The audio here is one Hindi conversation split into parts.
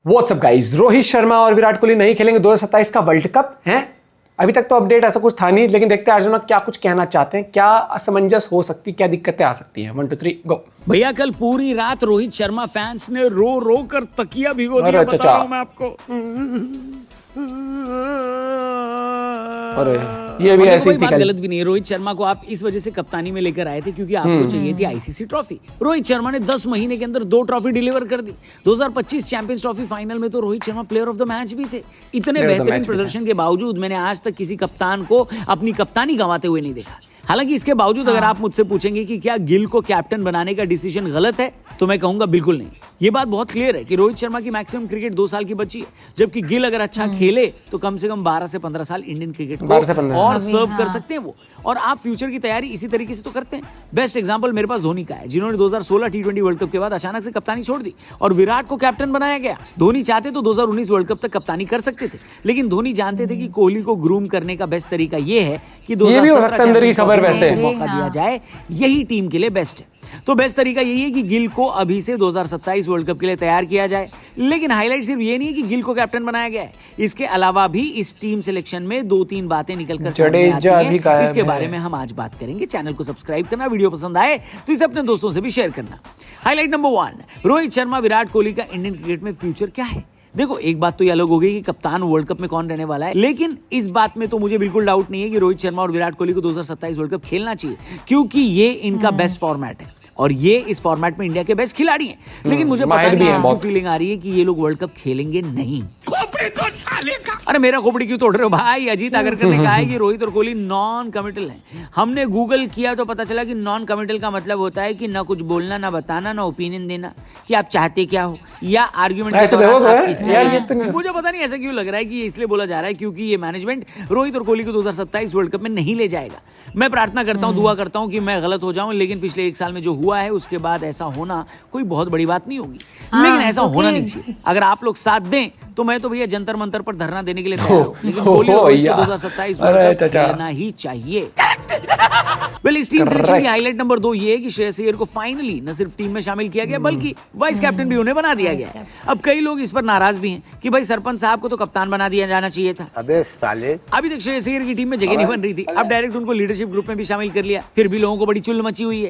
व्हाट्सअप गाइस, रोहित शर्मा और विराट कोहली नहीं खेलेंगे 2027 का वर्ल्ड कप है। अभी तक तो अपडेट ऐसा कुछ था नहीं, लेकिन देखते हैं अर्जुन क्या कुछ कहना चाहते हैं, क्या असमंजस हो सकती, क्या दिक्कतें आ सकती हैं। 1 2 3 गो। भैया कल पूरी रात रोहित शर्मा फैंस ने रो रो कर तकिया भिगो दिया, बता रहा हूं मैं आपको। अरे ये भी ऐसी थी। बात गलत भी नहीं है, रोहित शर्मा को आप इस वजह से कप्तानी में लेकर आए थे क्योंकि आपको चाहिए थी आईसीसी ट्रॉफी। रोहित शर्मा ने 10 महीने के अंदर 2 ट्रॉफी डिलीवर कर दी। 2025 चैंपियंस ट्रॉफी फाइनल में तो Rohit Sharma player of the match भी थे। इतने बेहतरीन प्रदर्शन के बावजूद मैंने आज तक किसी कप्तान को अपनी कप्तानी गंवाते हुए नहीं देखा। हालांकि इसके बावजूद अगर आप मुझसे पूछेंगे कि क्या गिल को कैप्टन बनाने का डिसीजन गलत है, तो मैं कहूंगा बिल्कुल नहीं। ये बात बहुत क्लियर है कि रोहित शर्मा की मैक्सिमम क्रिकेट 2 साल की बची है, जबकि गिल अगर अच्छा खेले तो कम से कम 12 से 15 साल इंडियन क्रिकेट को और सर्व कर सकते हैं वो। और आप फ्यूचर की तैयारी इसी तरीके से तो करते हैं। बेस्ट एग्जांपल मेरे पास धोनी का है, जिन्होंने 2016 टी20 वर्ल्ड कप के बाद अचानक से कप्तानी छोड़ दी और विराट को कैप्टन बनाया गया। धोनी चाहते तो 2019 वर्ल्ड कप तक कप्तानी कर सकते थे, लेकिन धोनी जानते थे कि कोहली को ग्रूम करने का बेस्ट तरीका ये है कि 2017 मौका दिया जाए, यही टीम के लिए बेस्ट है। तो बेस्ट तरीका यही है कि गिल को अभी से 2027 वर्ल्ड कप के लिए तैयार किया जाए। लेकिन हाईलाइट सिर्फ ये नहीं है कि गिल को कैप्टन बनाया गया है, इसके अलावा भी इस टीम सिलेक्शन में 2-3 बातें निकलकर सामने आती हैं। इसके बारे में हम आज बात करेंगे। चैनल को सब्सक्राइब करना, वीडियो पसंद आए तो इसे अपने दोस्तों से भी शेयर करना। हाईलाइट नंबर 1, रोहित शर्मा विराट कोहली का इंडियन क्रिकेट में फ्यूचर क्या है। देखो, एक बात तो ये अलग हो गई कि कप्तान वर्ल्ड कप में कौन रहने वाला है, लेकिन इस बात में तो मुझे बिल्कुल डाउट नहीं है कि रोहित शर्मा और विराट कोहली को 2027 वर्ल्ड कप खेलना चाहिए, क्योंकि ये इनका बेस्ट फॉर्मेट है और ये इस फॉर्मेट में इंडिया के बेस्ट खिलाड़ी हैं। लेकिन मुझे पता नहीं है, बहुत फीलिंग आ रही है कि ये लोग वर्ल्ड कप खेलेंगे नहीं। खोपड़ी तो साले का। अरे मेरा खोपड़ी क्यों तोड़ रहे हो भाई? अजीत आगरकर ने कहा है कि रोहित और कोहली नॉन कमिटल हैं। हमने गूगल किया तो पता चला कि नॉन कमिटल का मतलब होता है कि ना कुछ बोलना, ना बताना, ना ओपिनियन देना कि आप चाहते क्या हो, या आर्ग्यूमेंट। मुझे पता नहीं ऐसा क्यों लग रहा है कि इसलिए बोला जा रहा है क्योंकि ये मैनेजमेंट रोहित और कोहली को 2027 वर्ल्ड कप में नहीं ले जाएगा। मैं प्रार्थना करता हूँ, दुआ करता हूँ कि मैं गलत हो जाऊं, लेकिन पिछले 1 साल में जो हुआ है उसके बाद ऐसा होना कोई बहुत बड़ी बात नहीं होगी। लेकिन ऐसा होना नहीं चाहिए। अगर आप लोग साथ दें तो मैं तो भैया जंतर मंतर पर धरना देने के लिए तैयार हूं, लेकिन कोहली और रोहित को 2027 वर्ल्ड कप खेलना ही चाहिए। वेल, इस टीम सिलेक्शन की हाईलाइट नंबर 2 ये है कि श्रेयस अय्यर को फाइनली न सिर्फ टीम में शामिल किया गया बल्कि वाइस कैप्टन भी उन्हें बना दिया गया। अब कई लोग इस पर नाराज भी हैं कि भाई सरपंच साहब को तो कप्तान बना दिया जाना चाहिए था। अबे साले, अभी तक श्रेयस अय्यर की टीम में जगह नहीं बन रही थी, अब डायरेक्ट उनको लीडरशिप ग्रुप में भी शामिल कर लिया। फिर भी लोगों को बड़ी चुल मची हुई है।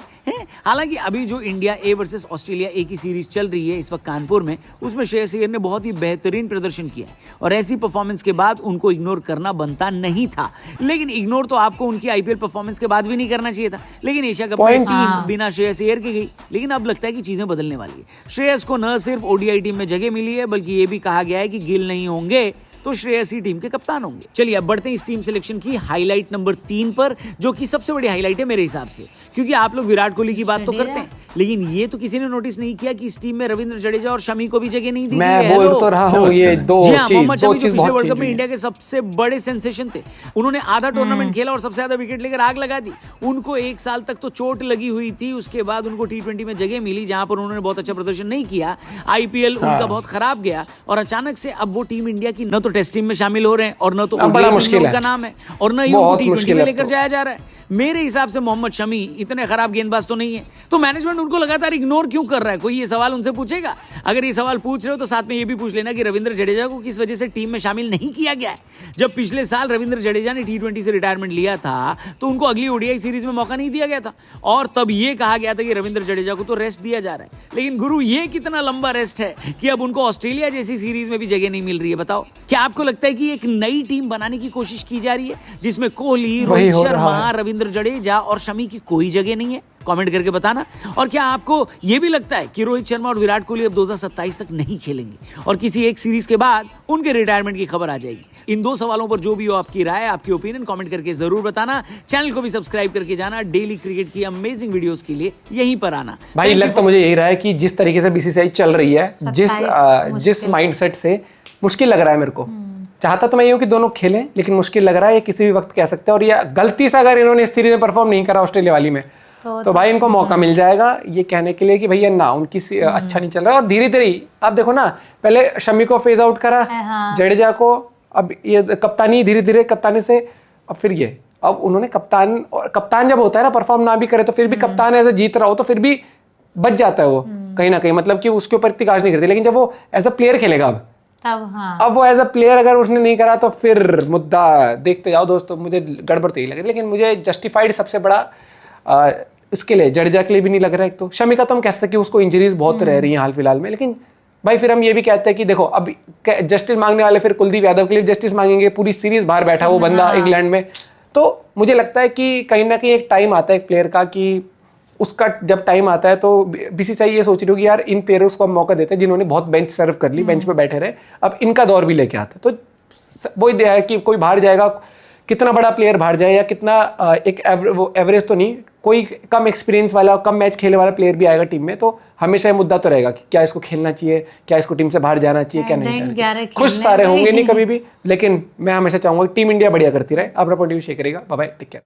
हालांकि अभी जो India A versus Australia A की सीरीज चल रही है इस वक्त कानपुर में, उसमें श्रेयस अय्यर ने बहुत ही बेहतरीन प्रदर्शन किया है और ऐसी परफॉर्मेंस के बाद उनको इग्नोर करना बनता नहीं था। लेकिन इग्नोर तो आपको उनकी आईपीएल परफॉर्मेंस के बाद भी नहीं करना चाहिए था। लेकिन एशिया कप में टीम बिना श्रेयस अय्यर के गई, लेकिन अब लगता है कि चीजें बदलने वाली है। श्रेयस को न सिर्फ ओडीआई टीम में जगह मिली है, बल्कि ये भी कहा गया है कि गिल नहीं होंगे तो श्रेयस ही टीम के कप्तान होंगे। चलिए अब बढ़ते हैं इस टीम सिलेक्शन की हाईलाइट नंबर 3 पर, जो कि सबसे बड़ी हाईलाइट है मेरे हिसाब से, क्योंकि आप लोग विराट कोहली की बात तो करते हैं, लेकिन ये तो किसी ने नोटिस नहीं किया कि इस टीम में रविंद्र जडेजा और शमी को भी जगह नहीं दी। मैं बोल तो रहा हूं ये दो चीज पिछले वर्ल्ड कप में इंडिया के सबसे बड़े सेंसेशन थे। उन्होंने आधा टूर्नामेंट खेला और सबसे ज्यादा विकेट लेकर आग लगा दी। उनको 1 साल तक तो चोट लगी हुई थी, उसके बाद उनको टी20 में जगह मिली जहां पर उन्होंने बहुत अच्छा प्रदर्शन नहीं किया। आईपीएल उनका बहुत खराब गया और अचानक से अब वो टीम इंडिया की न तो टेस्ट टीम में शामिल हो रहे हैं और न तो बड़ा मुश्किल है का नाम है और न ही उनको टी20 में लेकर जाया जा रहा है। मेरे हिसाब से मोहम्मद शमी इतने खराब गेंदबाज तो नहीं है, तो मैनेजमेंट उनको लगातार इग्नोर क्यों कर रहा है? कोई ये सवाल उनसे पूछेगा? अगर ये सवाल पूछ रहे हो तो साथ में ये भी पूछ लेना कि रविंद्र जडेजा को किस वजह से टीम में शामिल नहीं किया गया है। जब पिछले साल रविंद्र जडेजा ने टी20 से रिटायरमेंट लिया था तो उनको अगली ओडीआई सीरीज में मौका नहीं दिया गया था और तब ये कहा गया था कि रविंद्र जडेजा को तो रेस्ट दिया जा रहा है। लेकिन गुरु, ये कितना लंबा रेस्ट है कि अब उनको ऑस्ट्रेलिया जैसी सीरीज में भी जगह नहीं मिल रही है? बताओ, क्या आपको लगता है कि एक नई टीम बनाने की कोशिश की जा रही है जिसमें कोहली, रोहित शर्मा, रविंद्र जडेजा और शमी की कोई जगह नहीं है? कमेंट करके बताना। और क्या आपको यह भी लगता है कि रोहित शर्मा और विराट कोहली अब 2027 तक नहीं खेलेंगे और किसी एक सीरीज के बाद उनके रिटायरमेंट की खबर आ जाएगी? इन 2 सवालों पर जो भी हो आपकी राय, आपकी ओपिनियन कमेंट करके जरूर बताना। चैनल को भी सब्सक्राइब करके जाना। डेली क्रिकेट की अमेजिंग वीडियोस के लिए यहीं पर आना। भाई लग तो मुझे यही रहा है कि जिस तरीके से बीसीसीआई चल रही है, जिस माइंडसेट से, मुश्किल लग रहा है मेरे को। चाहता तो मैं ये हूं कि दोनों खेलें, लेकिन मुश्किल लग रहा है, ये किसी भी वक्त कह सकते हैं। और ये गलती से अगर इन्होंने इस सीरीज में परफॉर्म नहीं करा ऑस्ट्रेलिया वाली में तो भाई इनको मौका मिल जाएगा ये कहने के लिए कि भैया ना उनकी अच्छा नहीं चल रहा है। और धीरे धीरे आप देखो ना, पहले शमी को फेज आउट करा, जडेजा को, अब ये कप्तानी धीरे धीरे कप्तानी से, अब फिर ये, अब उन्होंने कप्तान जब होता है ना परफॉर्म ना भी करे तो फिर भी कप्तान ऐसे जीत रहा हो तो फिर भी बच जाता है वो कहीं ना कहीं, मतलब कि उसके ऊपर इतनी काज नहीं करती। लेकिन जब वो एज अ प्लेयर खेलेगा तब हाँ अब वो एज अ प्लेयर अगर उसने नहीं करा तो फिर मुद्दा देखते जाओ दोस्तों। मुझे गड़बड़ तो यही लग रही है, लेकिन मुझे जस्टिफाइड सबसे बड़ा इसके लिए जडेजा के लिए भी नहीं लग रहा है। एक तो शमी का तो हम कह सकते हैं कि उसको इंजरीज बहुत रह रही हैं हाल फिलहाल में, लेकिन भाई फिर हम ये भी कहते हैं कि देखो अब जस्टिस मांगने वाले फिर कुलदीप यादव के लिए जस्टिस मांगेंगे, पूरी सीरीज बाहर बैठा वो बंदा इंग्लैंड में। तो मुझे लगता है कि कहीं ना कहीं एक टाइम आता है एक प्लेयर का कि उसका जब टाइम आता है तो बीसीसीआई ये सोच रही होगी यार इन प्लेयर्स को हम मौका देते हैं जिन्होंने बहुत बेंच सर्व कर ली, बेंच पे बैठे रहे, अब इनका दौर भी लेके आते हैं। तो वो दिया है कि कोई बाहर जाएगा, कितना बड़ा प्लेयर बाहर जाए या कितना एक एवरेज तो नहीं, कोई कम एक्सपीरियंस वाला कम मैच खेलने वाला प्लेयर भी आएगा टीम में, तो हमेशा ये मुद्दा तो रहेगा कि क्या इसको खेलना चाहिए, क्या इसको टीम से बाहर जाना चाहिए, क्या नहीं जाना चाहिए। खुश सारे होंगे नहीं कभी भी, लेकिन मैं हमेशा चाहूंगा टीम इंडिया बढ़िया करती रहे। अपना पॉइंट ऑफ व्यू शेयर करेगा। Bye bye, take care.